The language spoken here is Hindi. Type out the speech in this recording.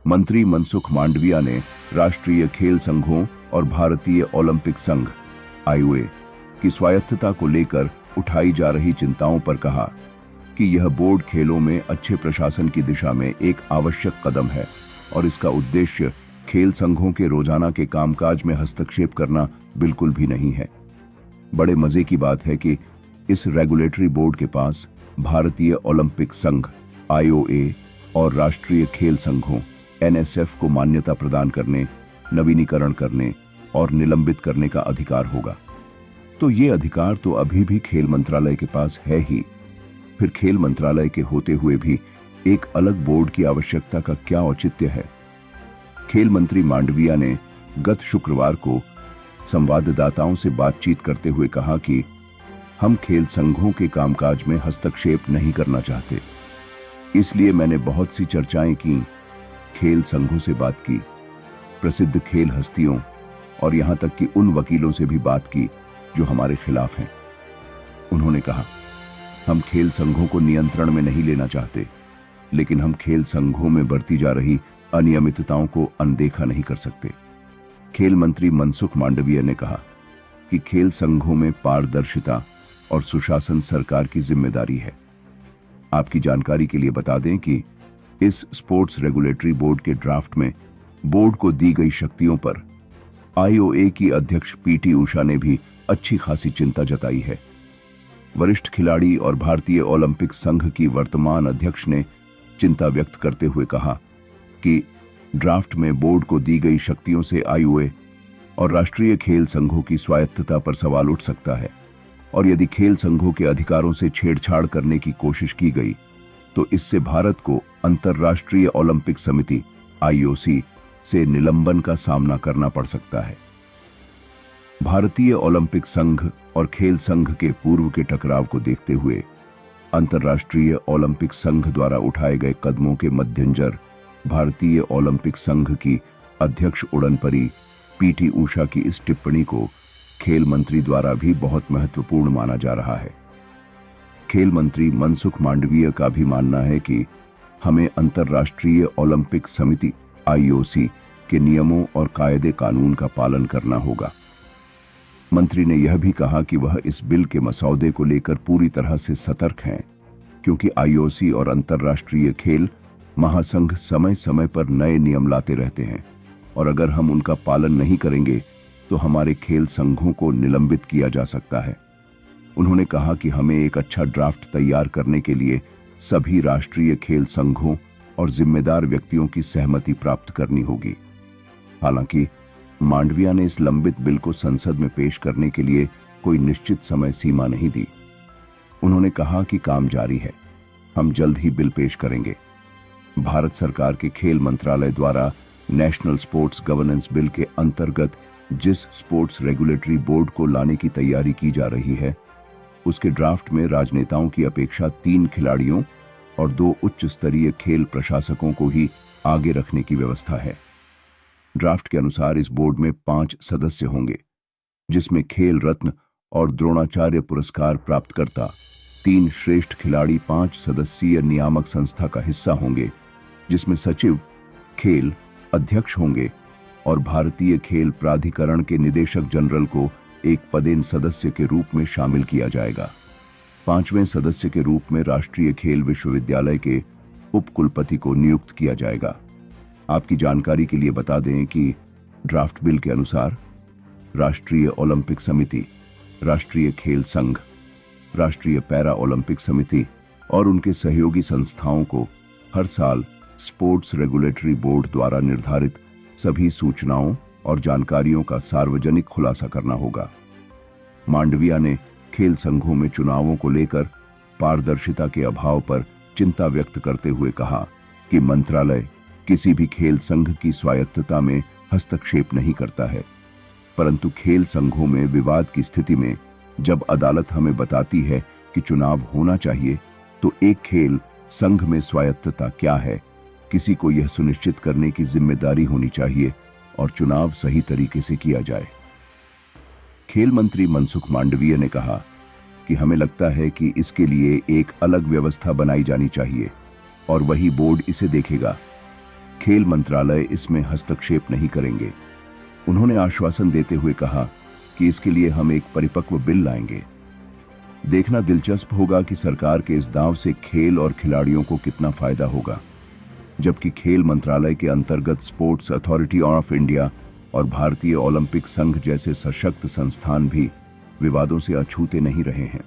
मंत्री मनसुख मांडविया ने राष्ट्रीय खेल संघों और भारतीय ओलंपिक संघ (आईओए) की स्वायत्तता को लेकर उठाई जा रही चिंताओं पर कहा कि यह बोर्ड खेलों में अच्छे प्रशासन की दिशा में एक आवश्यक कदम है और इसका उद्देश्य खेल संघों के रोजाना के कामकाज में हस्तक्षेप करना बिल्कुल भी नहीं है। बड़े मजे की बात है कि इस रेगुलेटरी बोर्ड के पास भारतीय ओलंपिक संघ (आईओए) और राष्ट्रीय खेल संघों (एनएसएफ) को मान्यता प्रदान करने, नवीनीकरण करने और निलंबित करने का अधिकार होगा। तो ये अधिकार तो अभी भी खेल मंत्रालय के पास है ही, फिर खेल मंत्रालय के होते हुए भी एक अलग बोर्ड की आवश्यकता का क्या औचित्य है? खेल मंत्री मांडविया ने गत शुक्रवार को संवाददाताओं से बातचीत करते हुए कहा कि हम खेल संघों के कामकाज में हस्तक्षेप नहीं करना चाहते, इसलिए मैंने बहुत सी चर्चाएं की, खेल संघों से बात की, प्रसिद्ध खेल हस्तियों और यहां तक कि उन वकीलों से भी बात की जो हमारे खिलाफ हैं। उन्होंने कहा, हम खेल संघों को नियंत्रण में नहीं लेना चाहते, लेकिन हम खेल संघों में बढ़ती जा रही अनियमितताओं को अनदेखा नहीं कर सकते। खेल मंत्री मनसुख मांडविया ने कहा कि खेल संघों में पारदर्शिता और सुशासन सरकार की जिम्मेदारी है। आपकी जानकारी के लिए बता दें कि इस स्पोर्ट्स रेगुलेटरी बोर्ड के ड्राफ्ट में बोर्ड को दी गई शक्तियों पर आईओए की अध्यक्ष पीटी उषा ने भी अच्छी खासी चिंता जताई है। वरिष्ठ खिलाड़ी और भारतीय ओलंपिक संघ की वर्तमान अध्यक्ष ने चिंता व्यक्त करते हुए कहा कि ड्राफ्ट में बोर्ड को दी गई शक्तियों से आईओए और राष्ट्रीय खेल संघों की स्वायत्तता पर सवाल उठ सकता है और यदि खेल संघों के अधिकारों से छेड़छाड़ करने की कोशिश की गई तो इससे भारत को अंतर्राष्ट्रीय ओलंपिक समिति (आईओसी) से निलंबन का सामना करना पड़ सकता है। भारतीय ओलंपिक संघ और खेल संघ के पूर्व के टकराव को देखते हुए अंतर्राष्ट्रीय ओलंपिक संघ द्वारा उठाए गए कदमों के मद्देनजर भारतीय ओलंपिक संघ की अध्यक्ष उड़नपरी पीटी उषा की इस टिप्पणी को खेल मंत्री द्वारा भी बहुत महत्वपूर्ण माना जा रहा है। खेल मंत्री मनसुख मांडविया का भी मानना है कि हमें अंतर्राष्ट्रीय ओलंपिक समिति (आईओसी) के नियमों और कायदे कानून का पालन करना होगा। मंत्री ने यह भी कहा कि वह इस बिल के मसौदे को लेकर पूरी तरह से सतर्क हैं, क्योंकि आईओसी और अंतर्राष्ट्रीय खेल महासंघ समय समय पर नए नियम लाते रहते हैं और अगर हम उनका पालन नहीं करेंगे तो हमारे खेल संघों को निलंबित किया जा सकता है। उन्होंने कहा कि हमें एक अच्छा ड्राफ्ट तैयार करने के लिए सभी राष्ट्रीय खेल संघों और जिम्मेदार व्यक्तियों की सहमति प्राप्त करनी होगी। हालांकि मांडविया ने इस लंबित बिल को संसद में पेश करने के लिए कोई निश्चित समय सीमा नहीं दी। उन्होंने कहा कि काम जारी है, हम जल्द ही बिल पेश करेंगे। भारत सरकार के खेल मंत्रालय द्वारा नेशनल स्पोर्ट्स गवर्नेंस बिल के अंतर्गत जिस स्पोर्ट्स रेगुलेटरी बोर्ड को लाने की तैयारी की जा रही है, उसके ड्राफ्ट में राजनेताओं की अपेक्षा 3 खिलाड़ियों और 2 उच्च स्तरीय खेल प्रशासकों को ही आगे रखने की व्यवस्था है। ड्राफ्ट के अनुसार इस बोर्ड में 5 सदस्य होंगे, जिसमें खेल रत्न और द्रोणाचार्य पुरस्कार प्राप्तकर्ता 3 श्रेष्ठ खिलाड़ी 5 सदस्यीय नियामक संस्था का हिस्सा होंगे, जिसमें सचिव खेल अध्यक्ष होंगे और भारतीय खेल प्राधिकरण के निदेशक जनरल को एक पदेन सदस्य के रूप में शामिल किया जाएगा। 5वें सदस्य के रूप में राष्ट्रीय खेल विश्वविद्यालय के उपकुलपति को नियुक्त किया जाएगा। आपकी जानकारी के लिए बता दें कि ड्राफ्ट बिल के अनुसार राष्ट्रीय ओलंपिक समिति, राष्ट्रीय खेल संघ, राष्ट्रीय पैरा ओलंपिक समिति और उनके सहयोगी संस्थाओं को हर साल स्पोर्ट्स रेगुलेटरी बोर्ड द्वारा निर्धारित सभी सूचनाओं और जानकारियों का सार्वजनिक खुलासा करना होगा। मांडविया ने खेल संघों में चुनावों को लेकर पारदर्शिता के अभाव पर चिंता व्यक्त करते हुए कहा कि मंत्रालय किसी भी खेल संघ की स्वायत्तता में हस्तक्षेप नहीं करता है, परंतु खेल संघों में विवाद की स्थिति में जब अदालत हमें बताती है कि चुनाव होना चाहिए, तो एक खेल संघ में स्वायत्तता क्या है, किसी को यह सुनिश्चित करने की जिम्मेदारी होनी चाहिए और चुनाव सही तरीके से किया जाए। खेल मंत्री मनसुख मांडविया ने कहा कि हमें लगता है कि इसके लिए एक अलग व्यवस्था बनाई जानी चाहिए और वही बोर्ड इसे देखेगा। खेल मंत्रालय इसमें हस्तक्षेप नहीं करेंगे। उन्होंने आश्वासन देते हुए कहा कि इसके लिए हम एक परिपक्व बिल लाएंगे। देखना दिलचस्प होगा कि सरकार के इस दांव से खेल और खिलाड़ियों को कितना फायदा होगा, जबकि खेल मंत्रालय के अंतर्गत स्पोर्ट्स अथॉरिटी ऑफ इंडिया और भारतीय ओलंपिक संघ जैसे सशक्त संस्थान भी विवादों से अछूते नहीं रहे हैं।